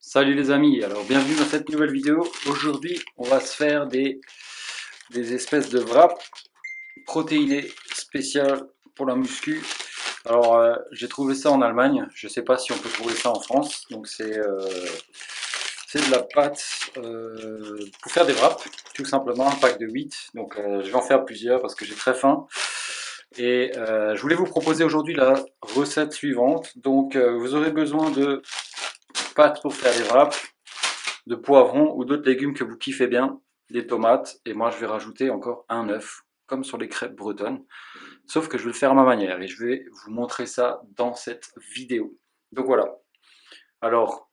Salut les amis, alors bienvenue dans cette nouvelle vidéo. Aujourd'hui on va se faire des espèces de wraps protéinés spéciales pour la muscu. Alors j'ai trouvé ça en Allemagne, je sais pas si on peut trouver ça en France. Donc c'est de la pâte pour faire des wraps, tout simplement un pack de 8. Donc je vais en faire plusieurs parce que j'ai très faim. Et je voulais vous proposer aujourd'hui la recette suivante. Donc vous aurez besoin de pâte pour faire des wraps, de poivrons ou d'autres légumes que vous kiffez bien, des tomates, et moi je vais rajouter encore un œuf, comme sur les crêpes bretonnes, sauf que je vais le faire à ma manière, et je vais vous montrer ça dans cette vidéo. Donc voilà. Alors,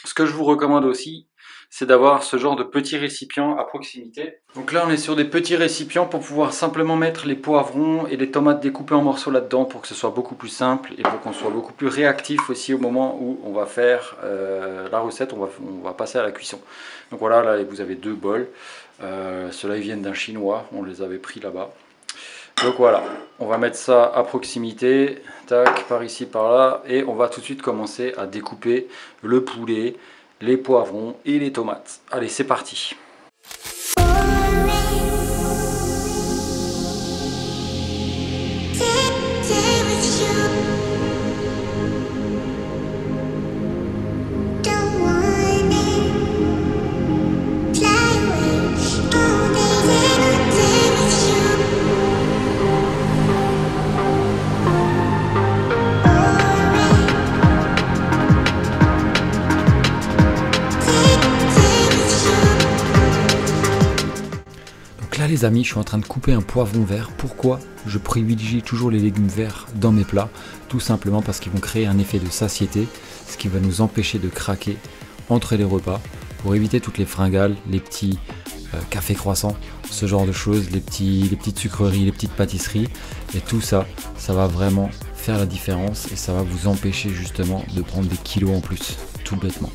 ce que je vous recommande aussi, c'est d'avoir ce genre de petits récipients à proximité. Donc là, on est sur des petits récipients pour pouvoir simplement mettre les poivrons et les tomates découpées en morceaux là-dedans pour que ce soit beaucoup plus simple et pour qu'on soit beaucoup plus réactif aussi au moment où on va faire la recette, on va passer à la cuisson. Donc voilà, là vous avez deux bols. Ceux-là, ils viennent d'un chinois, on les avait pris là-bas. Donc voilà, on va mettre ça à proximité, tac, par ici, par là, et on va tout de suite commencer à découper le poulet, les poivrons et les tomates. Allez, c'est parti. Là les amis, je suis en train de couper un poivron vert. Pourquoi je privilégie toujours les légumes verts dans mes plats? Tout simplement parce qu'ils vont créer un effet de satiété, ce qui va nous empêcher de craquer entre les repas, pour éviter toutes les fringales, les petits cafés croissants, ce genre de choses, les petites sucreries, les petites pâtisseries. Et tout ça, ça va vraiment faire la différence et ça va vous empêcher justement de prendre des kilos en plus, tout bêtement.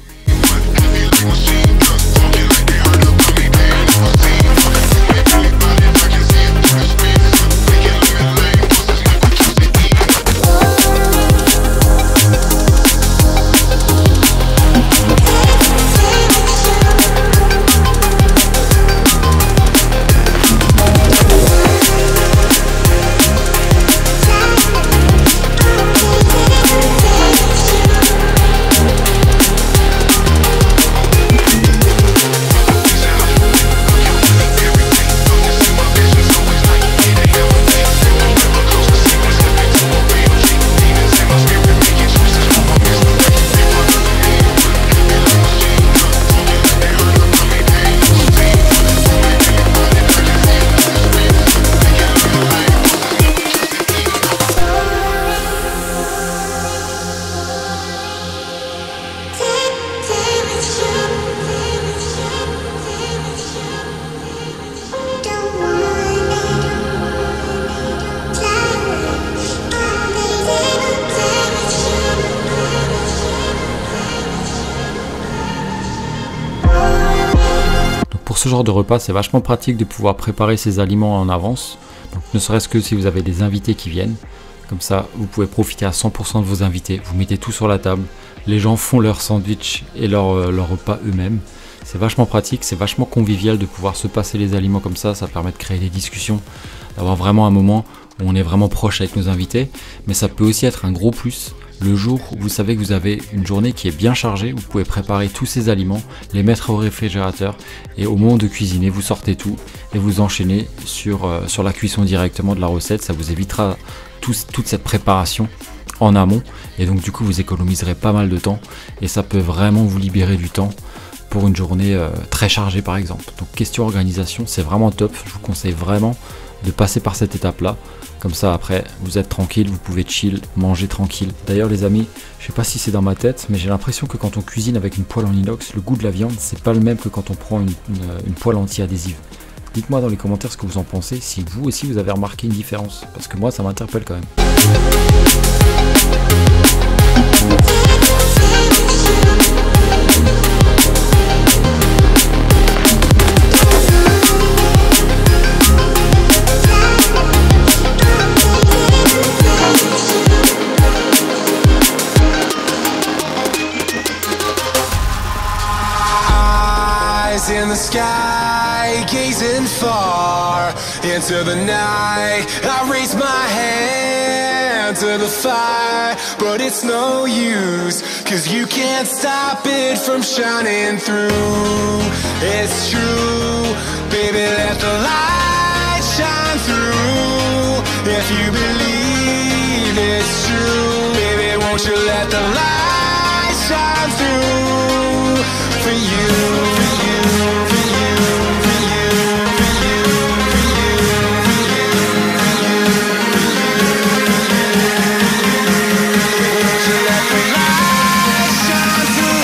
Pour ce genre de repas, c'est vachement pratique de pouvoir préparer ces aliments en avance. Donc, ne serait-ce que si vous avez des invités qui viennent. Comme ça, vous pouvez profiter à 100% de vos invités. Vous mettez tout sur la table. Les gens font leur sandwich et leur repas eux-mêmes. C'est vachement pratique, c'est vachement convivial de pouvoir se passer les aliments comme ça. Ça permet de créer des discussions, d'avoir vraiment un moment où on est vraiment proche avec nos invités. Mais ça peut aussi être un gros plus. Le jour où vous savez que vous avez une journée qui est bien chargée, vous pouvez préparer tous ces aliments, les mettre au réfrigérateur et au moment de cuisiner, vous sortez tout et vous enchaînez sur la cuisson directement de la recette. Ça vous évitera toute cette préparation en amont et donc du coup vous économiserez pas mal de temps et ça peut vraiment vous libérer du temps pour une journée très chargée par exemple. Donc question organisation, c'est vraiment top, je vous conseille vraiment de passer par cette étape là. Comme ça après vous êtes tranquille, vous pouvez chill, manger tranquille. D'ailleurs les amis, je sais pas si c'est dans ma tête, mais j'ai l'impression que quand on cuisine avec une poêle en inox, le goût de la viande c'est pas le même que quand on prend une poêle anti-adhésive. Dites-moi dans les commentaires ce que vous en pensez, si vous aussi vous avez remarqué une différence, parce que moi ça m'interpelle quand même. Eyes in the sky, gazing far into the night. I raise my hand to the fire, but it's no use, 'cause you can't stop it from shining through. It's true, baby, let the light shine through. If you believe it's true, baby, won't you let the light shine through for you, for you, for you, for you, for you, for you, for you, won't you let the light shine through?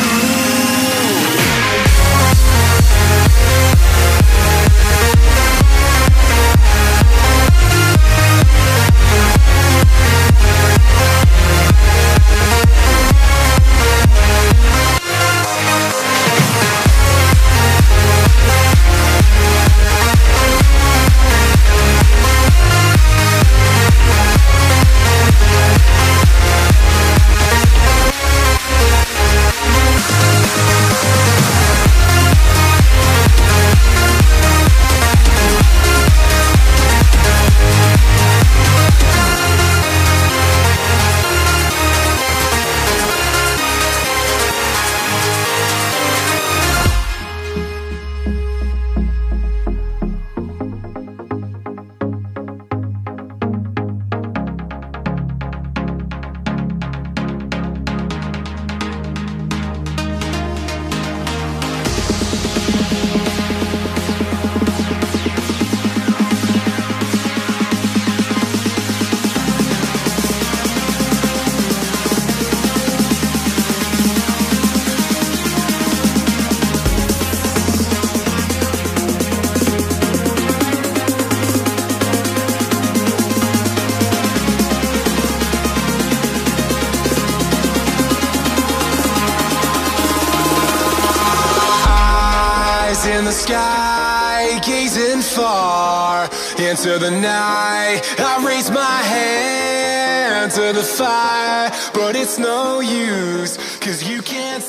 In the sky, gazing far into the night. I raise my hand to the fire, but it's no use, 'cause you can't